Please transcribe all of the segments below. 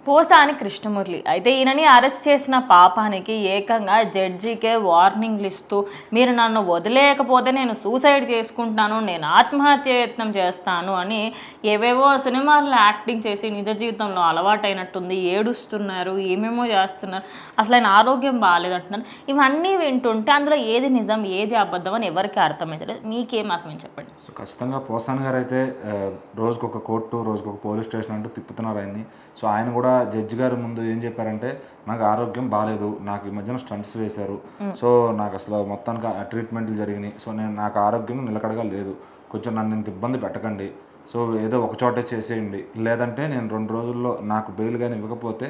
పోసాని కృష్ణమురళి అయితే ఈయనని అరెస్ట్ చేసిన పాపానికి ఏకంగా జడ్జికే వార్నింగ్లు ఇస్తూ మీరు నన్ను వదిలేయకపోతే నేను సూసైడ్ చేసుకుంటాను, నేను ఆత్మహత్య యత్నం చేస్తాను అని ఏవేవో సినిమాల్లో యాక్టింగ్ చేసి నిజ జీవితంలో అలవాటైనట్టుంది, ఏడుస్తున్నారు, ఏమేమో చేస్తున్నారు, అసలు ఆయన ఆరోగ్యం బాగాలేదంటున్నారు. ఇవన్నీ వింటుంటే అందులో ఏది నిజం ఏది అబద్ధం అని ఎవరికి అర్థమవుతుంది. మీకేం అర్థమైంది చెప్పండి. సో ఖచ్చితంగా పోసాన్ గారు అయితే రోజుకొక కోర్టు రోజుకొక పోలీస్ స్టేషన్ అంటూ తిప్పుతున్నారు ఆయన్ని. సో ఆయన కూడా జడ్జి గారి ముందు ఏం చెప్పారంటే నాకు ఆరోగ్యం బాగాలేదు, నాకు ఈ మధ్యన స్టంట్స్ వేశారు, సో నాకు అసలు మొత్తానికి ట్రీట్మెంట్లు జరిగినాయి, సో నాకు ఆరోగ్యం నిలకడగా లేదు, కొంచెం నన్ను ఇంత ఇబ్బంది పెట్టకండి, సో ఏదో ఒక చోటే చేసేయండి, లేదంటే నేను 2 రోజుల్లో నాకు బెయిల్ కానీ ఇవ్వకపోతే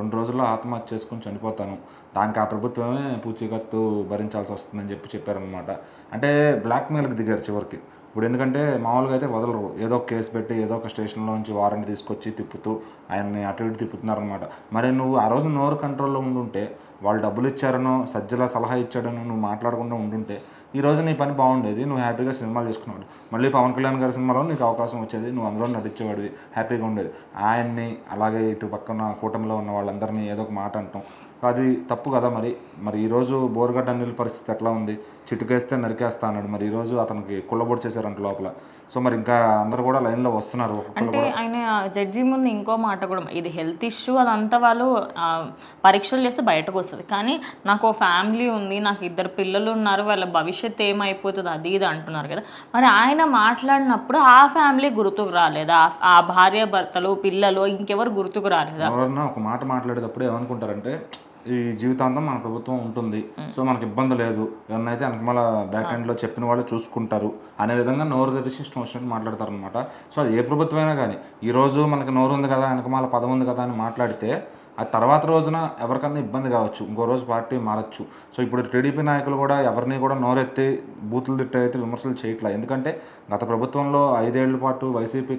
2 రోజుల్లో ఆత్మహత్య చేసుకుని చనిపోతాను, దానికి ఆ ప్రభుత్వమే పూచీకత్తు భరించాల్సి వస్తుందని చెప్పారనమాట. అంటే బ్లాక్మెయిల్కి దిగారు చివరికి. ఇప్పుడు ఎందుకంటే మామూలుగా అయితే వదలరు, ఏదో ఒక కేసు పెట్టి ఏదో ఒక స్టేషన్లో నుంచి వారెంట్ తీసుకొచ్చి తిప్పుతూ ఆయన్ని అటు ఇటు తిప్పుతున్నారనమాట. మరి నువ్వు ఆ రోజు నోరు కంట్రోల్లో ఉండుంటే, వాళ్ళు డబ్బులు ఇచ్చారనో సజ్జల సలహా ఇచ్చాడనో నువ్వు మాట్లాడకుండా ఉండుంటే ఈ రోజు నీ పని బాగుండేది, నువ్వు హ్యాపీగా సినిమాలు చేసుకున్నాడు, మళ్ళీ పవన్ కళ్యాణ్ గారి సినిమాలో నీకు అవకాశం వచ్చేది, నువ్వు అందులో నటించేవాడివి, హ్యాపీగా ఉండేది. ఆయన్ని అలాగే ఇటు పక్కన కూటమిలో ఉన్న వాళ్ళందరినీ ఏదో ఒక మాట అంటాం, అది తప్పు కదా. మరి ఈరోజు బోరుగడ్డ అనిల్ పరిస్థితి ఎట్లా ఉంది, చిటుకేస్తే నరికేస్తా అన్నాడు, మరి ఈరోజు అతనికి కుళ్ళబొడి చేశారంట లోపల. సో మరి ఇంకా అందరు కూడా లైన్లో వస్తున్నారు. అంటే ఆయన జడ్జి ముందు ఇంకో మాట కూడా, ఇది హెల్త్ ఇష్యూ అదంతా వాళ్ళు పరీక్షలు చేస్తే బయటకు వస్తుంది, కానీ నాకు ఓ ఫ్యామిలీ ఉంది, నాకు 2 పిల్లలు ఉన్నారు, వాళ్ళ భవిష్యత్తు ఏమైపోతుంది అది ఇది అంటున్నారు కదా. మరి ఆయన మాట్లాడినప్పుడు ఆ ఫ్యామిలీ గుర్తుకు రాలేదా, ఆ భార్య భర్తలు పిల్లలు ఇంకెవరు గుర్తుకు రాలేదా? ఎవరన్నా ఒక మాట మాట్లాడేటప్పుడు ఏమనుకుంటారంటే ఈ జీవితాంతం మన ప్రభుత్వం ఉంటుంది, సో మనకి ఇబ్బంది లేదు, ఎవరినైతే వెనకమాల బ్యాక్ ఎండ్లో చెప్పిన వాళ్ళు చూసుకుంటారు అనే విధంగా నోరు తెరిచి ఇష్టం వచ్చినట్టు మాట్లాడతారు అనమాట. సో అది ఏ ప్రభుత్వమైనా కానీ ఈరోజు మనకి నోరు ఉంది కదా, వెనకమాల పదం ఉంది కదా అని మాట్లాడితే ఆ తర్వాత రోజున ఎవరికన్నా ఇబ్బంది కావచ్చు, ఇంకో రోజు పార్టీ మారచ్చు. సో ఇప్పుడు టీడీపీ నాయకులు కూడా ఎవరిని కూడా నోరెత్తి బూతులు తిట్టయితే విమర్శలు చేయట్లా. ఎందుకంటే గత ప్రభుత్వంలో 5 ఏళ్ల పాటు వైసీపీ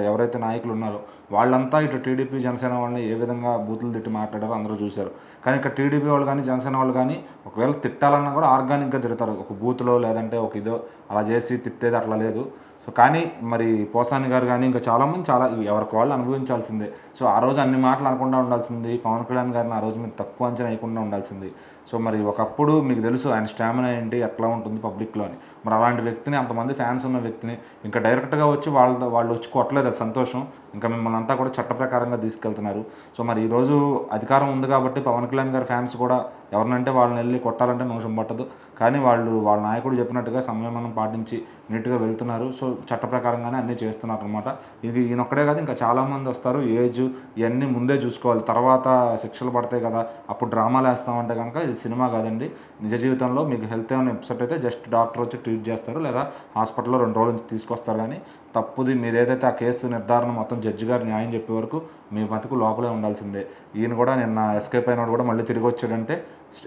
ఎవరైతే నాయకులు ఉన్నారో వాళ్ళంతా ఇటు టీడీపీ జనసేన వాళ్ళని ఏ విధంగా బూతులు తిట్టి మాట్లాడారో అందరూ చూశారు. కానీ ఇక్కడ టీడీపీ వాళ్ళు కానీ జనసేన వాళ్ళు కానీ ఒకవేళ తిట్టాలన్నా కూడా ఆర్గానిక్గా తిడతారు, ఒక బూత్లో లేదంటే ఒక ఇదో అలా చేసి తిట్టేది అట్లా లేదు. సో కానీ మరి పోసాని గారు కానీ ఇంకా చాలామంది ఎవరికి వాళ్ళు అనుభవించాల్సిందే. సో ఆ రోజు అన్ని మాటలు అనకుండా ఉండాల్సింది, పవన్ కళ్యాణ్ గారిని ఆ రోజు మీరు తక్కువ అంచనా వేయకుండా ఉండాల్సింది. సో మరి ఒకప్పుడు మీకు తెలుసు ఆయన స్టామినా ఏంటి, ఎట్లా ఉంటుంది పబ్లిక్లో అని. మరి అలాంటి వ్యక్తిని, అంతమంది ఫ్యాన్స్ ఉన్న వ్యక్తిని ఇంకా డైరెక్ట్గా వచ్చి వాళ్ళు వచ్చి కొట్టలేదు, అది సంతోషం. ఇంకా మిమ్మల్ని అంతా కూడా చట్ట ప్రకారంగా తీసుకెళ్తున్నారు. సో మరి ఈరోజు అధికారం ఉంది కాబట్టి పవన్ కళ్యాణ్ గారి ఫ్యాన్స్ కూడా ఎవరినంటే వాళ్ళని వెళ్ళి కొట్టాలంటే మోసం పట్టదు, కానీ వాళ్ళ నాయకుడు చెప్పినట్టుగా సంయమనం పాటించి నీట్గా వెళ్తున్నారు. సో చట్ట ప్రకారంగానే అన్నీ చేస్తున్నారు అనమాట. ఇది ఈయనొక్కడే కాదు, ఇంకా చాలామంది వస్తారు. ఏజ్ ఇవన్నీ ముందే చూసుకోవాలి, తర్వాత శిక్షలు పడతాయి కదా, అప్పుడు డ్రామాలు వేస్తామంటే కనుక ఇది సినిమా కాదండి. నిజ జీవితంలో మీకు హెల్త్ ఏమైనా ఎపిసెట్ అయితే జస్ట్ డాక్టర్ వచ్చి ట్రీట్ చేస్తారు, లేదా హాస్పిటల్లో 2 రోజుల నుంచి తీసుకొస్తారు. కానీ తప్పుది మీరేదైతే ఆ కేసు నిర్ధారణ మొత్తం జడ్జి గారు న్యాయం చెప్పే వరకు మీ బతుకు లోపలే ఉండాల్సిందే. ఈయన కూడా నిన్న ఎస్కేప్ అయినాడు కూడా మళ్ళీ తిరిగి వచ్చాడంటే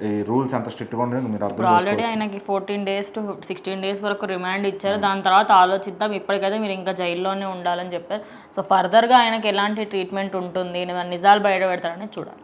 ఈ రూల్స్ ఎంత స్ట్రిక్ట్గా ఉండేది మీరు అర్థం చేసుకోవచ్చు. ఆల్రెడీ ఆయనకి 14 days to 16 days వరకు రిమాండ్ ఇచ్చారు. దాని తర్వాత ఆలోచిద్దాం, ఇప్పటికైతే మీరు ఇంకా జైల్లోనే ఉండాలని చెప్పారు. సో ఫర్దర్గా ఆయనకి ఎలాంటి ట్రీట్మెంట్ ఉంటుంది, నిజాలు బయట పెడతారని చూడాలి.